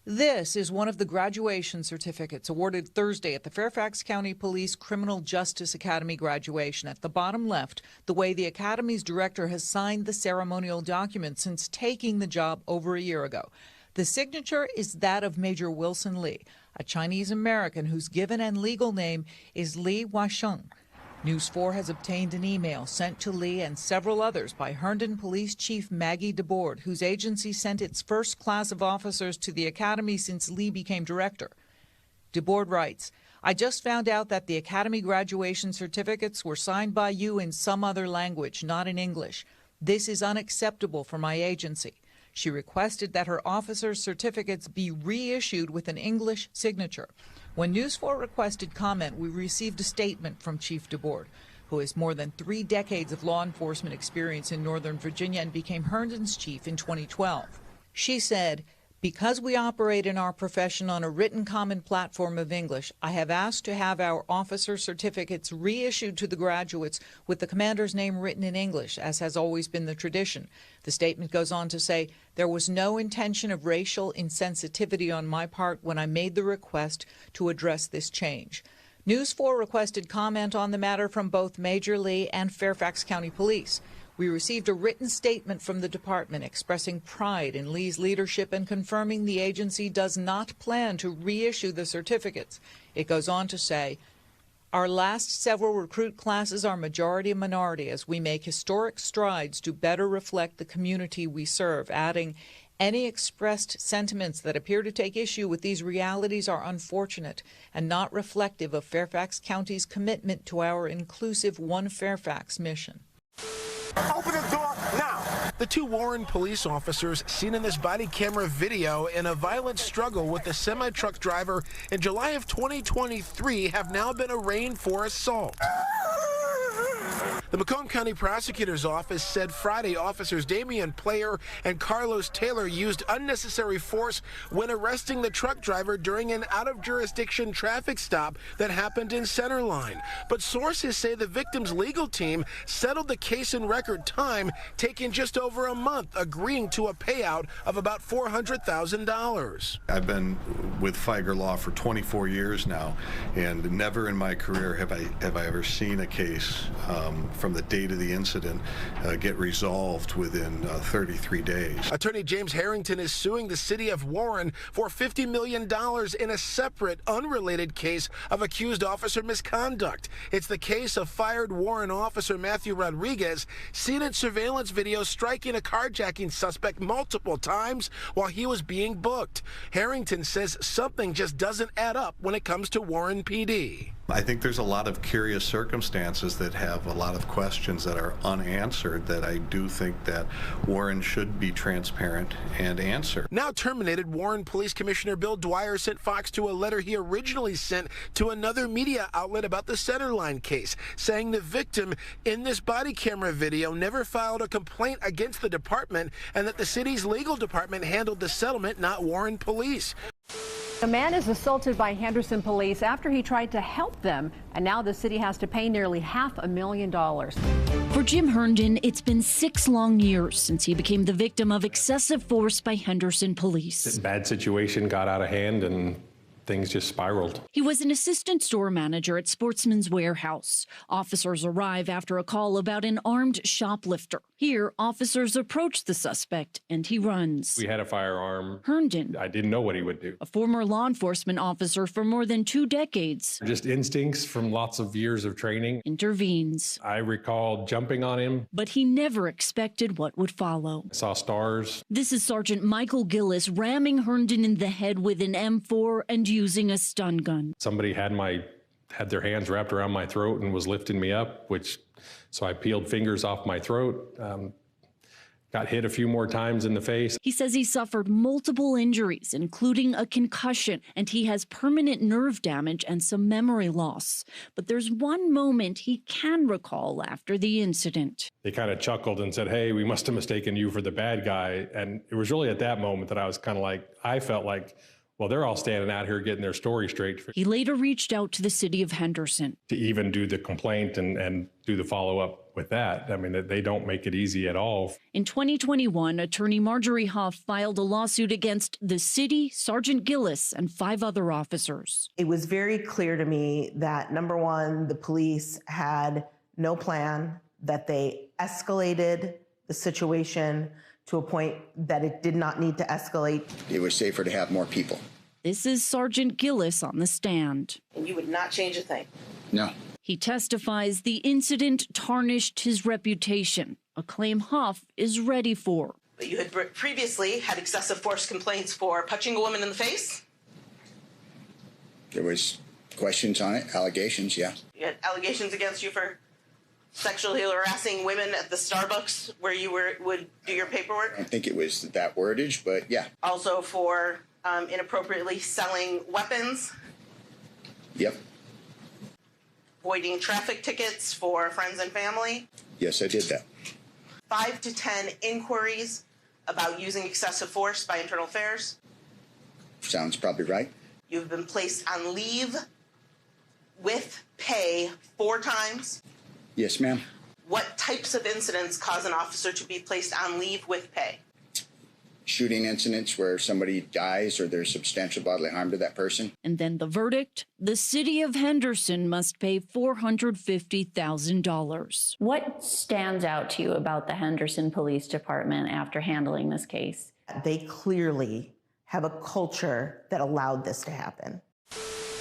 This is one of the graduation certificates awarded Thursday at the Fairfax County Police Criminal Justice Academy graduation. At the bottom left, the way the Academy's director has signed the ceremonial document since taking the job over a year ago. The signature is that of Major Wilson Lee, a Chinese American whose given and legal name is Lee Wai-Shun. News 4 has obtained an email sent to Lee and several others by Herndon Police Chief Maggie DeBoard, whose agency sent its first class of officers to the academy since Lee became director. DeBoard writes, "I just found out that the academy graduation certificates were signed by you in some other language, not in English. This is unacceptable for my agency." She requested that her officers' certificates be reissued with an English signature. When News 4 requested comment, we received a statement from Chief DeBoard, who has more than 3 decades of law enforcement experience in Northern Virginia and became Herndon's chief in 2012. She said, "Because we operate in our profession on a written common platform of English, I have asked to have our officer certificates reissued to the graduates with the commander's name written in English, as has always been the tradition." The statement goes on to say, "There was no intention of racial insensitivity on my part when I made the request to address this change." News 4 requested comment on the matter from both Major Lee and Fairfax County Police. We received a written statement from the department expressing pride in Lee's leadership and confirming the agency does not plan to reissue the certificates. It goes on to say, "Our last several recruit classes are majority and minority as we make historic strides to better reflect the community we serve," adding, "Any expressed sentiments that appear to take issue with these realities are unfortunate and not reflective of Fairfax County's commitment to our inclusive One Fairfax mission." Open the door now. The 2 Warren police officers seen in this body camera video in a violent struggle with a semi-truck driver in July of 2023 have now been arraigned for assault. The Macomb County Prosecutor's Office said Friday officers Damian Player and Carlos Taylor used unnecessary force when arresting the truck driver during an out-of-jurisdiction traffic stop that happened in Centerline. But sources say the victim's legal team settled the case in record time, taking just over a month, agreeing to a payout of about $400,000. I've been with Feiger Law for 24 years now, and never in my career have I ever seen a case from the date of the incident get resolved within 33 days. Attorney James Harrington is suing the city of Warren for $50 million in a separate, unrelated case of accused officer misconduct. It's the case of fired Warren officer Matthew Rodriguez, seen in surveillance video striking a carjacking suspect multiple times while he was being booked. Harrington says something just doesn't add up when it comes to Warren PD. I think there's a lot of curious circumstances that have a lot of questions that are unanswered that I do think that Warren should be transparent and answer. Now terminated Warren Police Commissioner Bill Dwyer sent Fox 2 a letter he originally sent to another media outlet about the Centerline case, saying the victim in this body camera video never filed a complaint against the department and that the city's legal department handled the settlement, not Warren Police. A man is assaulted by Henderson police after he tried to help them, and now the city has to pay nearly $500,000. For Jim Herndon, it's been 6 long years since he became the victim of excessive force by Henderson police. Bad situation got out of hand and things just spiraled. He was an assistant store manager at Sportsman's Warehouse. Officers arrive after a call about an armed shoplifter. Here, officers approach the suspect and he runs. We had a firearm. Herndon, I didn't know what he would do. a former law enforcement officer for more than 2 decades, Just instincts from lots of years of training. intervenes. I recall jumping on him. But he never expected what would follow. I saw stars. This is Sergeant Michael Gillis ramming Herndon in the head with an M4 and using a stun gun. Somebody had their hands wrapped around my throat and was lifting me up, so I peeled fingers off my throat. Got hit a few more times in the face. He says he suffered multiple injuries, including a concussion, and he has permanent nerve damage and some memory loss. But there's one moment he can recall after the incident. They kind of chuckled and said, "Hey, we must have mistaken you for the bad guy." And it was really at that moment that I was kind of like, I felt like, Well, they're all standing out here getting their story straight. He later reached out to the city of Henderson To even do the complaint and do the follow-up with that. I mean, they don't make it easy at all. In 2021, attorney Marjorie Huff filed a lawsuit against the city, Sergeant Gillis, and 5 other officers. It was very clear to me that, number one, the police had no plan, that they escalated the situation to a point that it did not need to escalate. It was safer to have more people. This is Sergeant Gillis on the stand. And you would not change a thing. No. He testifies the incident tarnished his reputation, a claim Huff is ready for. But you had previously had excessive force complaints for punching a woman in the face. There was questions on it, allegations, yeah. You had allegations against you for sexually harassing women at the Starbucks where you would do your paperwork. I don't think it was that wordage, but yeah. Also for inappropriately selling weapons. Yep. Voiding traffic tickets for friends and family. Yes, I did that. 5 to 10 inquiries about using excessive force by Internal Affairs. Sounds probably right. You've been placed on leave with pay 4 times. Yes, ma'am. What types of incidents cause an officer to be placed on leave with pay? Shooting incidents where somebody dies or there's substantial bodily harm to that person. And then the verdict, the city of Henderson must pay $450,000. What stands out to you about the Henderson Police Department after handling this case? They clearly have a culture that allowed this to happen.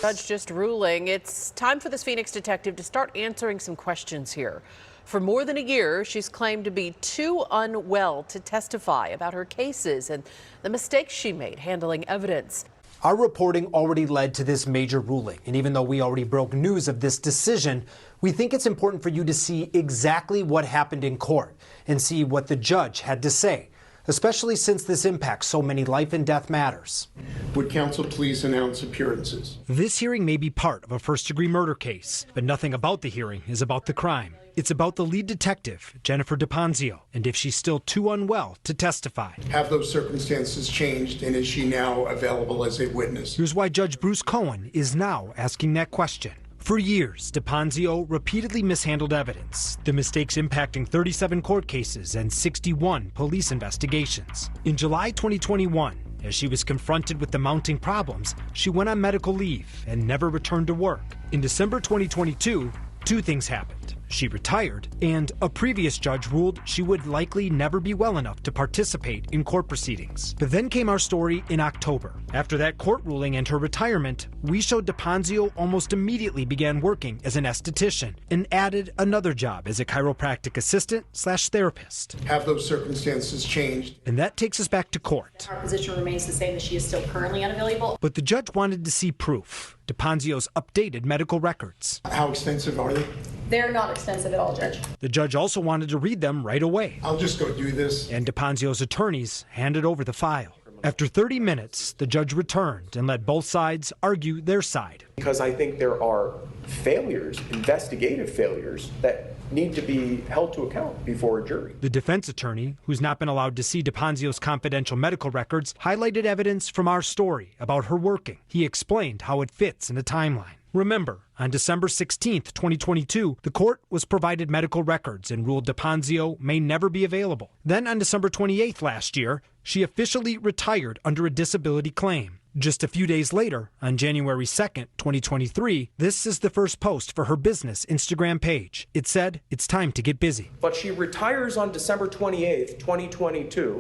Judge just ruling. It's time for this Phoenix detective to start answering some questions here. For more than a year, she's claimed to be too unwell to testify about her cases and the mistakes she made handling evidence. Our reporting already led to this major ruling, and even though we already broke news of this decision, we think it's important for you to see exactly what happened in court and see what the judge had to say, especially since this impacts so many life and death matters. Would counsel please announce appearances? This hearing may be part of a first-degree murder case, but nothing about the hearing is about the crime. It's about the lead detective, Jennifer DePonzio, and if she's still too unwell to testify. Have those circumstances changed, and is she now available as a witness? Here's why Judge Bruce Cohen is now asking that question. For years, DePonzio repeatedly mishandled evidence, the mistakes impacting 37 court cases and 61 police investigations. In July 2021, as she was confronted with the mounting problems, she went on medical leave and never returned to work. In December 2022, 2 things happened. She retired, and a previous judge ruled she would likely never be well enough to participate in court proceedings. But then came our story in October. After that court ruling and her retirement, we showed DePonzio almost immediately began working as an esthetician and added another job as a chiropractic assistant/therapist. Have those circumstances changed? And that takes us back to court. Our position remains the same, that she is still currently unavailable. But the judge wanted to see proof, DePonzio's updated medical records. How extensive are they? They're not extensive at all, Judge. The judge also wanted to read them right away. I'll just go do this. And DePonzio's attorneys handed over the file. After 30 minutes, the judge returned and let both sides argue their side. Because I think there are failures, investigative failures, that need to be held to account before a jury. The defense attorney, who's not been allowed to see DePonzio's confidential medical records, highlighted evidence from our story about her working. He explained how it fits in a timeline. Remember, on December 16th, 2022, the court was provided medical records and ruled DePonzio may never be available. Then on December 28th last year, she officially retired under a disability claim. Just a few days later, on January 2nd, 2023, this is the first post for her business Instagram page. It said, "It's time to get busy." But she retires on December 28th, 2022,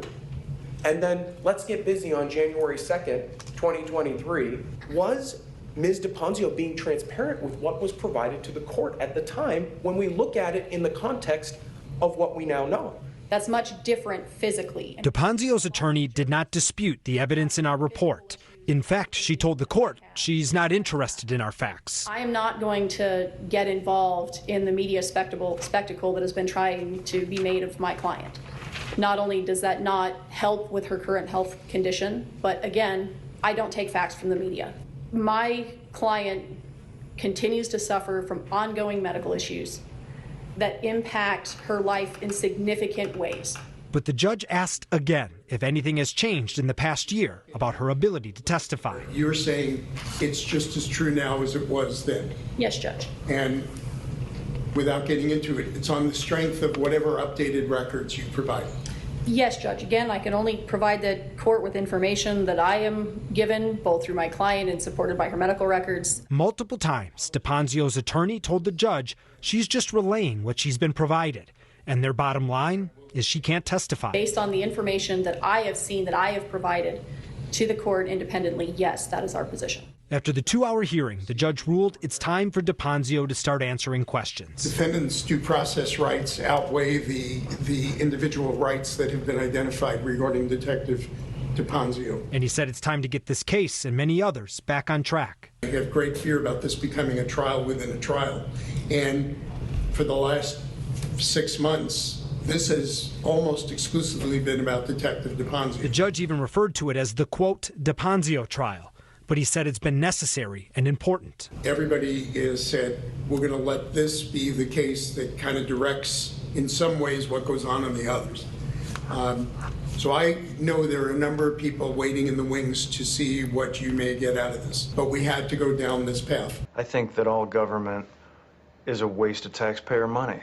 and then let's get busy on January 2nd, 2023. Was Ms. DePonzio being transparent with what was provided to the court at the time when we look at it in the context of what we now know? That's much different physically. DePonzio's attorney did not dispute the evidence in our report. In fact, she told the court she's not interested in our facts. I am not going to get involved in the media spectacle that has been trying to be made of my client. Not only does that not help with her current health condition, but again, I don't take facts from the media. My client continues to suffer from ongoing medical issues that impact her life in significant ways. But the judge asked again if anything has changed in the past year about her ability to testify. You're saying it's just as true now as it was then? Yes, Judge. And without getting into it, it's on the strength of whatever updated records you provide? Yes, Judge. Again, I can only provide the court with information that I am given, both through my client and supported by her medical records. Multiple times, DePonzio's attorney told the judge she's just relaying what she's been provided. And their bottom line is she can't testify. Based on the information that I have seen, that I have provided to the court independently, yes, that is our position. After the 2-hour hearing, the judge ruled it's time for DePonzio to start answering questions. Defendants' due process rights outweigh the individual rights that have been identified regarding Detective DePonzio. And he said it's time to get this case and many others back on track. I have great fear about this becoming a trial within a trial. And for the last 6 months, this has almost exclusively been about Detective DePonzio. The judge even referred to it as the, quote, DePonzio trial. But he said it's been necessary and important. Everybody has said, we're going to let this be the case that kind of directs, in some ways, what goes on in the others. So I know there are a number of people waiting in the wings to see what you may get out of this. But we had to go down this path. I think that all government is a waste of taxpayer money.